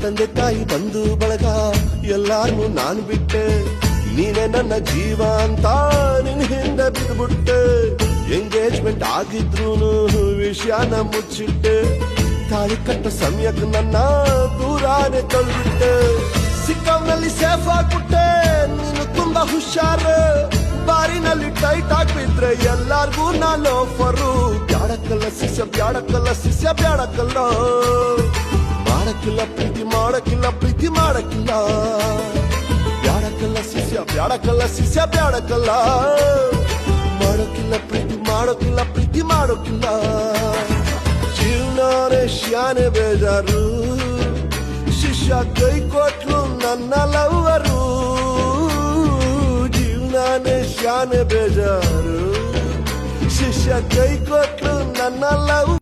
ತಂದೆ ತಾಯಿ ಬಂಧು ಬಳಗ ಎಲ್ಲಾರ್ನು ನಾನ್ ಬಿಟ್ಟೆ, ನೀನೆ ನನ್ನ ಜೀವ ಅಂತ ನಿನ್ ಹಿಂದೆ ಬಿದ್ಬಿಟ್ಟೆ. ಎಂಗೇಜ್ಮೆಂಟ್ ಆಗಿದ್ರೂನು ವಿಷಯನ ಮುಚ್ಚಿಟ್ಟೆ, ತಾಳಿ ಕಟ್ಟ ಸಮಯಕ್ಕೆ ನನ್ನ ದೂರಾನೆ ತಳ್ಳಿಬಿಟ್ಟೆ. ಸಿಕ್ಕವ್ನಲ್ಲಿ ಸೇಫ್ ಆಗ್ಬಿಟ್ಟೆ, ನೀನು ತುಂಬಾ ಹುಷಾರು, ಬಾರಿನಲ್ಲಿ ಟೈಟ್ ಆಗ್ಬಿದ್ರೆ ಎಲ್ಲಾರ್ಗೂ ನಾನು ಆಫರು. ಬ್ಯಾಡಕ್ಕಲ್ಲ ಶಿಷ್ಯ ಬ್ಯಾಡಕ್ಕಲ್ಲ ಶಿಷ್ಯ ಬ್ಯಾಡಕ್ಕಲ್ಲ, ಮಾಡಕ್ಕಿಲ್ಲ ಪ್ರೀತಿ ಮಾಡಕ್ಕಿಲ್ಲ ಪ್ರೀತಿ ಮಾಡಕ್ಕಿಲ್ಲ. ಬ್ಯಾಡಕ್ಕಲ್ಲ ಶಿಷ್ಯ ಬ್ಯಾಡಕ್ಕಲ್ಲ ಶಿಷ್ಯ ಬ್ಯಾಡಕ್ಕಲ್ಲ, ಮಾಡೋಕ್ಕಿಲ್ಲ ಪ್ರೀತಿ ಮಾಡೋಕ್ಕಿಲ್ಲ ಪ್ರೀತಿ ಮಾಡೋಕ್ಕಿಲ್ಲ. ಜೀವನಾನೇ ಶಾನೆ ಬೇಜಾರು, ಶಿಷ್ಯ ಕೈ ಕೊಟ್ಲು ನನ್ನ ಲವ್ವರು. ಜೀವನಾನೇ ಶಾನೆ ಬೇಜಾರು, ಶಿಷ್ಯ ಕೈ ಕೊಟ್ಲು ನನ್ನ ಲವ್